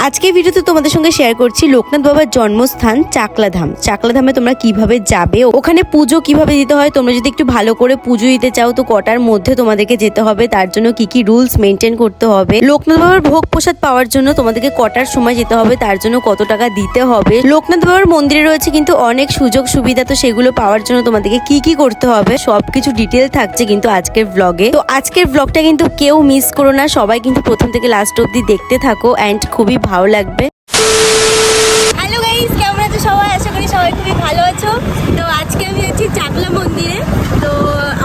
আজকে ভিডিওতে তোমাদের সঙ্গে শেয়ার করছি লোকনাথ বাবার জন্মস্থান চাকলাধাম। চাকলাধামে তোমরা কিভাবে যাবে, ওখানে পুজো কিভাবে দিতে হয়, তোমরা যদি একটু ভালো করে পুজো দিতে চাও তো কটার মধ্যে তোমাদেরকে যেতে হবে, তার জন্য কি কি রুলস মেনটেন করতে হবে, লোকনাথ বাবার ভোগ প্রসাদ পাওয়ার জন্য তোমাদেরকে কটার সময় যেতে হবে, তার জন্য কত টাকা দিতে হবে। লোকনাথ বাবার মন্দিরে রয়েছে কিন্তু অনেক সুযোগ সুবিধা, তো সেগুলো পাওয়ার জন্য তোমাদেরকে কি কি করতে হবে সবকিছু ডিটেল থাকছে কিন্তু আজকের ব্লগে। তো আজকের ব্লগটা কিন্তু কেউ মিস করো না, সবাই কিন্তু প্রথম থেকে লাস্ট অব্দি দেখতে থাকো অ্যান্ড খুবই ভালো লাগবে। হ্যালো গাইস, কেমন আছো সবাই? আশা করি সবাই খুবই ভালো আছো। তো আজকে আমি আছি চাকলা মন্দিরে। তো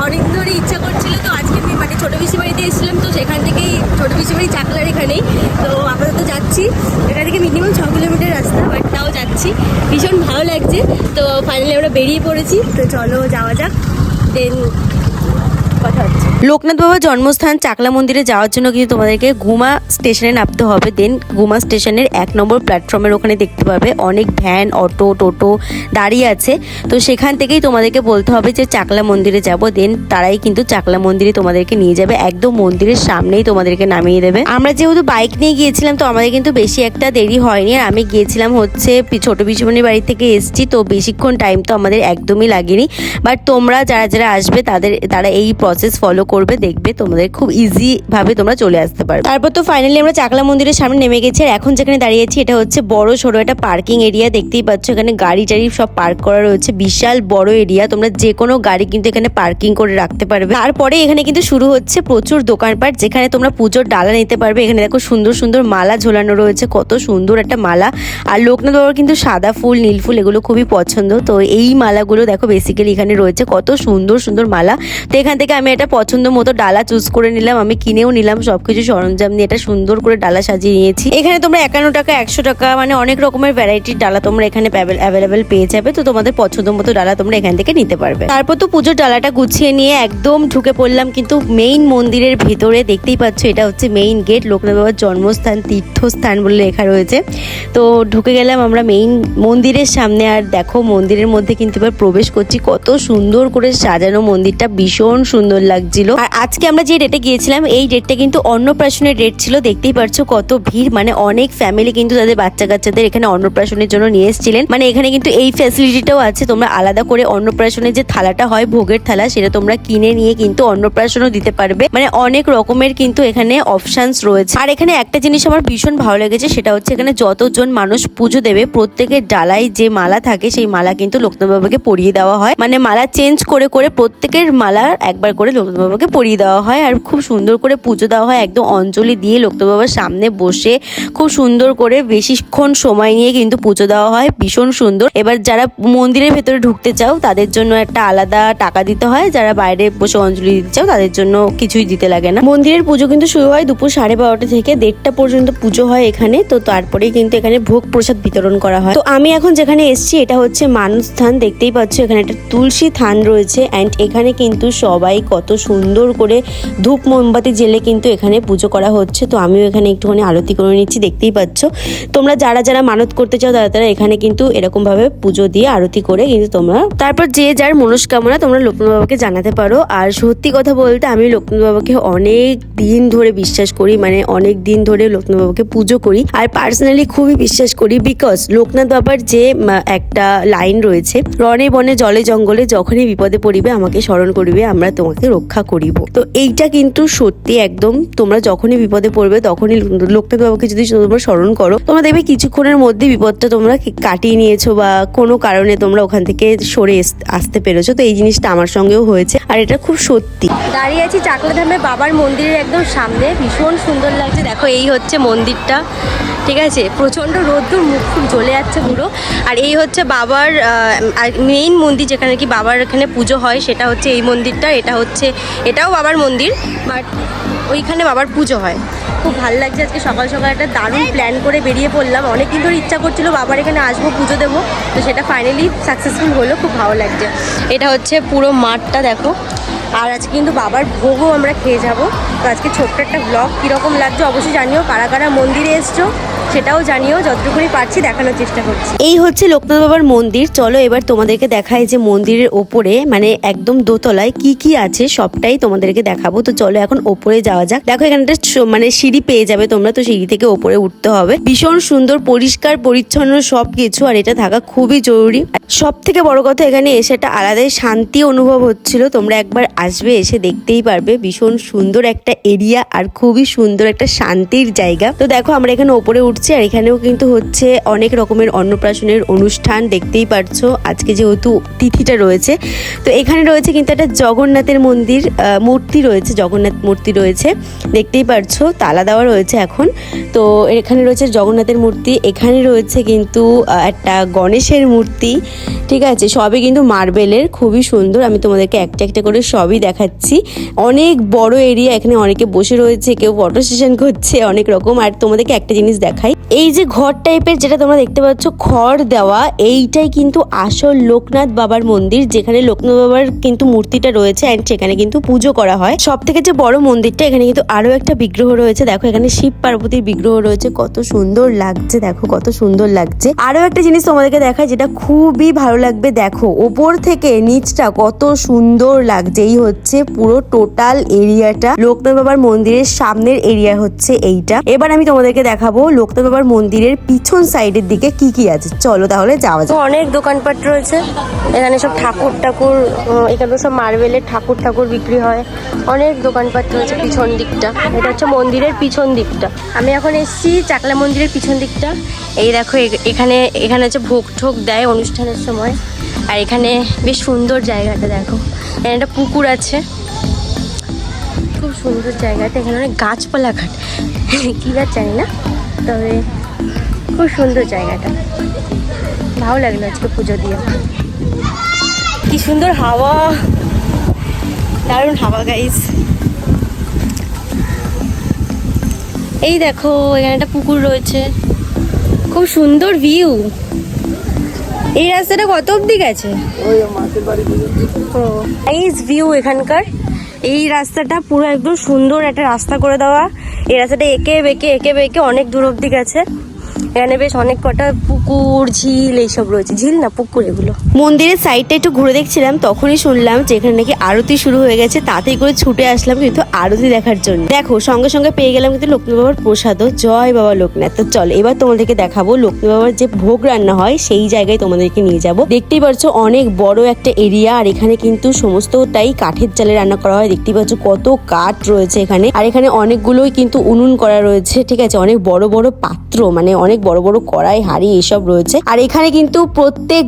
অনেকদিন ধরে ইচ্ছা করছিল, তো আজকে আমি মানে ছোটো পিসি বাড়িতে এসেছিলাম, তো সেখান থেকেই ছোটো পিসি বাড়ি চাকলার এখানেই। তো আপাতত যাচ্ছি, এখান থেকে মিনিমাম 6 কিলোমিটার রাস্তা, বাট তাও যাচ্ছি, ভীষণ ভালো লাগছে। তো ফাইনালি আমরা বেরিয়ে পড়েছি, তো চলো যাওয়া যাক, দেন কথা হচ্ছে। লোকনাথ বাবার জন্মস্থান চাকলা মন্দিরে যাওয়ার জন্য কিন্তু তোমাদেরকে গুমা স্টেশনে নামতে হবে। দেন গুমা স্টেশনের 1 নম্বর প্ল্যাটফর্মের ওখানে দেখতে পাবে অনেক ভ্যান, অটো, টোটো দাঁড়িয়ে আছে। তো সেখান থেকেই তোমাদেরকে বলতে হবে যে চাকলা মন্দিরে যাব। দেন তারাই কিন্তু চাকলা মন্দিরে তোমাদেরকে নিয়ে যাবে, একদম মন্দিরের সামনেই তোমাদেরকে নামিয়ে দেবে। আমরা যেহেতু বাইক নিয়ে গিয়েছিলাম তো আমাদের কিন্তু বেশি একটা দেরি হয়নি। আর আমি গিয়েছিলাম হচ্ছে ছোট পিসিমণির বাড়ি থেকে এসেছি, তো বেশিক্ষণ টাইম তো আমাদের একদমই লাগেনি। বাট তোমরা যারা যারা আসবে তারা এই প্রসেস ফলো করবে, দেখবে তোমাদের খুব ইজি ভাবে তোমরা চলে আসতে পারবে। তারপর তো ফাইনালি আমরা চাকলা মন্দিরের সামনে নেমে গেছি। আর এখন যেখানে দাঁড়িয়েছি এটা হচ্ছে বড় সড়ো একটা পার্কিং এরিয়া, দেখতেই পাচ্ছ এখানে গাড়ি টাড়ি সব পার্ক করা রয়েছে, বিশাল বড় এরিয়া, তোমরা যে কোনো গাড়ি কিন্তু এখানে পার্কিং করে রাখতে পারবে। তারপরে এখানে কিন্তু শুরু হচ্ছে প্রচুর দোকানপাট, যেখানে তোমরা পুজোর ডালা নিতে পারবে। এখানে দেখো সুন্দর সুন্দর মালা ঝোলানো রয়েছে, কত সুন্দর একটা মালা। আর লোকনাথ বাবার কিন্তু সাদা ফুল, নীল ফুল এগুলো খুবই পছন্দ, তো এই মালাগুলো দেখো বেসিক্যালি এখানে রয়েছে কত সুন্দর সুন্দর মালা। তো এখান থেকে আমি একটা পছন্দ মতো ডালা চুজ করে নিলাম, আমি কিনেও নিলাম সবকিছু সরঞ্জাম নিয়ে, এটা সুন্দর করে ডালা সাজিয়ে নিয়েছি। এখানে তোমরা 51 টাকা, 100 টাকা মানে অনেক রকমের ভ্যারাইটির ডালা তোমরা এখানে অ্যাভেলেবেল পেয়ে যাবে। তো তোমাদের পছন্দ মতো ডালা তোমরা এখান থেকে নিতে পারবে। তারপর তো পুজোর ডালাটা গুছিয়ে নিয়ে একদম ঢুকে পড়লাম কিন্তু মেইন মন্দিরের ভেতরে। দেখতেই পাচ্ছ এটা হচ্ছে মেইন গেট, লোকনাথ বাবার জন্মস্থান তীর্থস্থান বলে লেখা রয়েছে। তো ঢুকে গেলাম আমরা মেইন মন্দিরের সামনে। আর দেখো মন্দিরের মধ্যে কিন্তু এবার প্রবেশ করছি, কত সুন্দর করে সাজানো মন্দিরটা, ভীষণ সুন্দর লাগছিল। আর আজকে আমরা যে ডেটে গিয়েছিলাম এই ডেটটা কিন্তু অন্নপ্রাশনের ডেট ছিল, দেখতেই পারছো কত ভিড়, মানে অনেক ফ্যামিলি কিন্তু তাদের বাচ্চা কাচ্চাদের এখানে অন্নপ্রাশনের জন্য নিয়ে এসেছিলেন। মানে এখানে কিন্তু এই ফ্যাসিলিটিটাও আছে, তোমরা আলাদা করে অন্নপ্রাশনের যে থালাটা হয় ভোগের থালা, সেটা তোমরা কিনে নিয়ে কিন্তু অন্নপ্রাশনও দিতে পারবে। মানে অনেক রকমের কিন্তু এখানে অপশনস রয়েছে। আর এখানে একটা জিনিস আমার ভীষণ ভালো লেগেছে, সেটা হচ্ছে এখানে যতজন মানুষ পুজো দেবে প্রত্যেকের ডালায় যে মালা থাকে সেই মালা কিন্তু লোকনাথ বাবাকে পরিয়ে দেওয়া হয়। মানে মালা চেঞ্জ করে করে প্রত্যেকের মালা একবার করে লোকনাথ বাবাকে পরিয়ে দেওয়া হয়। আর খুব সুন্দর করে পুজো দেওয়া হয়, একদম অঞ্জলি দিয়ে লোকনাথ বাবার সামনে বসে খুব সুন্দর করে বেশিক্ষণ সময় নিয়ে কিন্তু পুজো দেওয়া হয়, ভীষণ সুন্দর। এবার যারা মন্দিরের ভেতরে ঢুকতে চাও তাদের জন্য একটা আলাদা টাকা দিতে হয়, যারা বাইরে বসে অঞ্জলি দিতে চাও তাদের জন্য কিছুই দিতে লাগে না। মন্দিরের পুজো কিন্তু শুরু হয় দুপুর 12:30 থেকে 1:30 পর্যন্ত পুজো হয় এখানে। তো তারপরে কিন্তু এখানে ভোগ প্রসাদ বিতরণ করা হয়। তো আমি এখন যেখানে এসেছি এটা হচ্ছে মানুষ স্থান, দেখতেই পাচ্ছ এখানে একটা তুলসী থান রয়েছে। অ্যান্ড এখানে কিন্তু সবাই কত সুন্দর করে ধূপ মোমবাতি জেলে কিন্তু এখানে পুজো করা হচ্ছে। তো আমিও এখানে একটুখানি আরতি করে নিচ্ছি, দেখতেই পাচ্ছ। তোমরা যারা যারা মানত করতে চাও তারা এখানে কিন্তু এরকম ভাবে পুজো দিয়ে আরতি করে কিন্তু তোমরা তারপর যে যার মনস্কামনা তোমরা লোকনাথ বাবাকে জানাতে পারো। আর সত্যি কথা বলতে আমি লোকনাথ বাবাকে অনেক দিন ধরে বিশ্বাস করি, মানে অনেক দিন ধরে লোকনাথ বাবাকে পুজো করি। আর পার্সোনালি খুবই বিশ্বাস করি, বিকজ লোকনাথ বাবার যে একটা লাইন রয়েছে, রণে বনে জলে জঙ্গলে যখনই বিপদে পড়িবে আমাকে স্মরণ করিবে, আমরা তোমাকে রক্ষা করিব। তো এইটা কিন্তু সত্যি একদম, তোমরা যখনই বিপদে পড়বে তখনই লোকনাথ বাবাকে যদি তোমরা স্মরণ করো, তোমরা দেখবে কিছুক্ষণের মধ্যে বিপদটা তোমরা কাটিয়ে নিয়েছো বা কোনো কারণে তোমরা ওখান থেকে সরে আসতে পেরেছো। তো এই জিনিসটা আমার সঙ্গেও হয়েছে আর এটা খুব সত্যি। দাঁড়িয়ে আছি চাকলাধামে বাবার মন্দিরের একদম সামনে, ভীষণ সুন্দর লাগছে। দেখো এই হচ্ছে মন্দিরটা, ঠিক আছে, প্রচণ্ড রোদ্দুর, মুখ খুব জ্বলে যাচ্ছে পুরো। আর এই হচ্ছে বাবার মেইন মন্দির, যেখানে কি বাবার এখানে পুজো হয়, সেটা হচ্ছে এই মন্দিরটা। এটাও বাবার মন্দির, বাট ওইখানে বাবার পুজো হয়। খুব ভালো লাগছে, আজকে সকাল সকাল একটা দারুণ প্ল্যান করে বেরিয়ে পড়লাম। অনেকদিন ধরে ইচ্ছা করছিল বাবার এখানে আসবো, পুজো দেবো, তো সেটা ফাইনালি সাকসেসফুল হলো, খুব ভালো লাগছে। এটা হচ্ছে পুরো মাঠটা দেখো, আর আজকে কিন্তু বাবার ভোগও আমরা খেয়ে যাব। তো আজকে ছোট্ট একটা ব্লগ কীরকম লাগছে অবশ্যই জানিও, কারা কারা মন্দিরে এসছো সেটাও জানিও, যতটুকুনি পারছি দেখানোর চেষ্টা করছি। এই হচ্ছে লোকনাথ বাবার মন্দির। চলো এবার তোমাদেরকে দেখাই যে মন্দিরের ওপরে মানে একদম দোতলায় কি কি আছে সবটাই তোমাদেরকে দেখাবো। তো চলো এখন ওপরে যাওয়া যাক। দেখো এখানে একটা মানে সিঁড়ি পেয়ে যাবে তোমরা, তো সিঁড়ি থেকে ওপরে উঠতে হবে। ভীষণ সুন্দর পরিষ্কার পরিচ্ছন্ন সবকিছু, আর এটা থাকা খুবই জরুরি। সব থেকে বড় কথা এখানে এসে একটা আলাদাই শান্তি অনুভব হচ্ছিল। তোমরা একবার আসবে, এসে দেখতেই পারবে। ভীষণ সুন্দর একটা এরিয়া আর খুবই সুন্দর একটা শান্তির জায়গা। তো দেখো আমরা এখানে ওপরে উঠছি, আর এখানেও কিন্তু হচ্ছে অনেক রকমের অন্নপ্রাশনের অনুষ্ঠান, দেখতেই পারছো আজকে যেহেতু তিথিটা রয়েছে। তো এখানে রয়েছে কিন্তু একটা জগন্নাথের মন্দির মূর্তি রয়েছে, জগন্নাথ মূর্তি রয়েছে, দেখতেই পারছো তালা দেওয়া রয়েছে এখন। তো এখানে রয়েছে জগন্নাথের মূর্তি, এখানে রয়েছে কিন্তু একটা গণেশের মূর্তি, ঠিক আছে, সবই কিন্তু মার্বেলের, খুবই সুন্দর। আমি তোমাদেরকে একটা একটা করে সবই দেখাচ্ছি। অনেক বড় এরিয়া, এখানে অনেকে বসে রয়েছে, কেউ ফটো সেশন করছে, অনেক রকম। আর তোমাদেরকে একটা জিনিস দেখাই, এই যে ঘর টাইপের যেটা তোমরা দেখতে পাচ্ছ খড় দেওয়া, এইটাই কিন্তু আসল লোকনাথ বাবার মন্দির, যেখানে লোকনাথ বাবার কিন্তু মূর্তিটা রয়েছে এন্ড সেখানে কিন্তু পুজো করা হয়। সব থেকে যে বড় মন্দিরটা, এখানে কিন্তু আরো একটা বিগ্রহ রয়েছে। দেখো এখানে শিব পার্বতীর বিগ্রহ রয়েছে, কত সুন্দর লাগছে, দেখো কত সুন্দর লাগছে। আরো একটা জিনিস তোমাদেরকে দেখায় যেটা খুবই ভালো লাগবে, দেখো ওপর থেকে নিচটা কত সুন্দর লাগছে। এই হচ্ছে পুরো টোটাল এরিয়াটা, লোকনাথ বাবার মন্দিরের সামনের এরিয়া হচ্ছে এইটা। এবার আমি তোমাদেরকে দেখাবো লোকনাথ বাবার মন্দিরের পিছন সাইডের দিকে কি কি আছে। চলো তাহলে যাওয়া যাক। অনেক দোকানপাট রয়েছে এখানে, সব ঠাকুর এখানে সব মার্বেলের ঠাকুর বিক্রি হয়। অনেক দোকানপাট রয়েছে পিছন দিকটা, এটা হচ্ছে মন্দিরের পিছন দিকটা। আমি এখন এসেছি চাকলা মন্দিরের পিছন দিকটা। এই দেখো এখানে হচ্ছে ভোগ ঠোক দেয় অনুষ্ঠানের সময়। আর এখানে বেশ সুন্দর জায়গাটা, দেখো এখানে একটা পুকুর আছে, খুব সুন্দর জায়গাটা। এখানে অনেক গাছপালা কি গাছ জানি না, তবে খুব সুন্দর জায়গাটা, ভালো লাগলো আজকে পুজো দিয়ে। কি সুন্দর হাওয়া, দারুণ হাওয়া গাইস। এই দেখো এখানে একটা পুকুর রয়েছে, খুব সুন্দর ভিউ। এই রাস্তাটা কত অবধি গেছে? এই ভিউ এখানকার, এই রাস্তাটা পুরো একদম সুন্দর একটা রাস্তা করে দেওয়া। এই রাস্তাটা এঁকে বেঁকে অনেক দূর অবধি গেছে। এখানে বেশ অনেক কটা পুকুর, ঝিল এইসব রয়েছে, ঝিল না পুকুর এগুলো। মন্দিরের সাইডটা একটু ঘুরে দেখছিলাম, তখনই শুনলাম যে এখানে নাকি আরতি শুরু হয়ে গেছে। তাতেই করে ছুটে আসলাম কিন্তু আরতি দেখার জন্য। দেখো সঙ্গে সঙ্গে পেয়ে গেলাম কিন্তু লোকনাথ বাবার প্রসাদও, জয় বাবা লোকনাথ। তো চলো এবার তোমাদেরকে দেখাবো লোকনাথ বাবার যে ভোগ রান্না হয় সেই জায়গায় তোমাদেরকে নিয়ে যাব। দেখতেই পাচ্ছ অনেক বড় একটা এরিয়া, আর এখানে কিন্তু সমস্তটাই কাঠের চালে রান্না করা হয়। দেখতেই পাচ্ছ কত কাঠ রয়েছে এখানে, আর এখানে অনেকগুলোই কিন্তু উনুন করা রয়েছে, ঠিক আছে, অনেক বড় বড় পাত্র, মানে অনেক বড় বড় কড়াই হাঁড়ি এসব রয়েছে। আর এখানে কিন্তু প্রত্যেক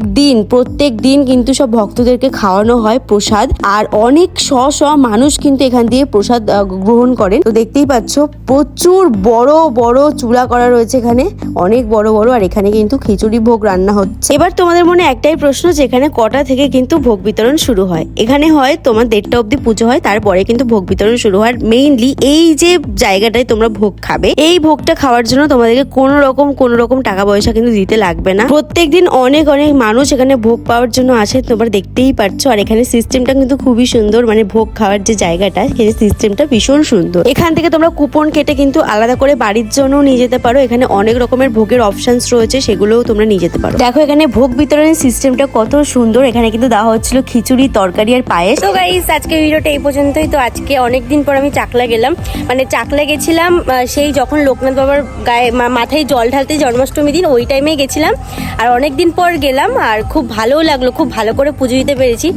দিন কিন্তু সব ভক্তদেরকে খাওয়ানো হয় প্রসাদ, আর অনেক শ মানুষ কিন্তু এখান দিয়ে প্রসাদ গ্রহণ করেন। তো দেখতেই পাচ্ছ প্রচুর বড় বড় চূড়া করা রয়েছে এখানে, অনেক বড় বড়। আর এখানে কিন্তু খিচুড়ি ভোগ রান্না হচ্ছে। এবার তোমাদের মনে একটাই প্রশ্ন যে এখানে কটা থেকে কিন্তু ভোগ বিতরণ শুরু হয়? এখানে হয় তোমার 1:30 অবধি পুজো হয়, তারপরে কিন্তু ভোগ বিতরণ শুরু হয়। মেইনলি এই যে জায়গাটায় তোমরা ভোগ খাবে, এই ভোগটা খাওয়ার জন্য তোমাদেরকে কোনো রকম টাকা পয়সা কিন্তু দিতে লাগবে না। প্রত্যেকদিন অনেক মানুষ এখানে ভোগ পাওয়ার জন্য আসে, তোমরা দেখতেই পারছো। আর এখানে সিস্টেমটা কিন্তু খুবই সুন্দর, মানে ভোগ খাওয়ার যে জায়গাটা সেই সিস্টেমটা ভীষণ সুন্দর। এখান থেকে তোমরা কুপন কেটে কিন্তু আলাদা করে বাড়ির জন্য নিয়ে যেতে পারো। এখানে অনেক রকমের ভোগের অপশনস রয়েছে, সেগুলোও তোমরা নিয়ে যেতে পারো। দেখো এখানে ভোগ বিতরণের সিস্টেমটা কত সুন্দর। এখানে কিন্তু দেওয়া হচ্ছিল খিচুড়ি, তরকারি আর পায়েস। তো গাইস আজকে ভিডিওটা এই পর্যন্তই। তো আজকে অনেকদিন পর আমি চাকলা গেলাম, মানে চাকলা গেছিলাম সেই যখন লোকনাথ বাবার গায়ে মাথায় জল ঢালতে জন্মাষ্টমী দিন, ওই টাইমে গেছিলাম। আর অনেকদিন পর গেলাম, আর খুব ভালোও লাগলো, খুব ভালো করে পুজো দিতে পেরেছি।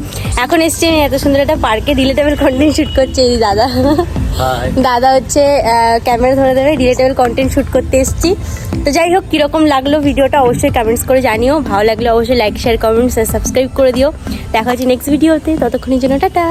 এখন এসছি আমি এত সুন্দর একটা পার্কে, রিলেটেবল কন্টেন্ট শুট করছে এই দাদা হচ্ছে ক্যামেরা ধরে ধরে রিলেটেবল কন্টেন্ট শুট করতে এসেছি। তো যাই হোক, কিরকম লাগলো ভিডিওটা অবশ্যই কমেন্টস করে জানিও। ভালো লাগলে অবশ্যই লাইক, শেয়ার, কমেন্টস আর সাবস্ক্রাইব করে দিও। দেখা হচ্ছে নেক্সট ভিডিওতে, ততক্ষণের জন্য টাটা।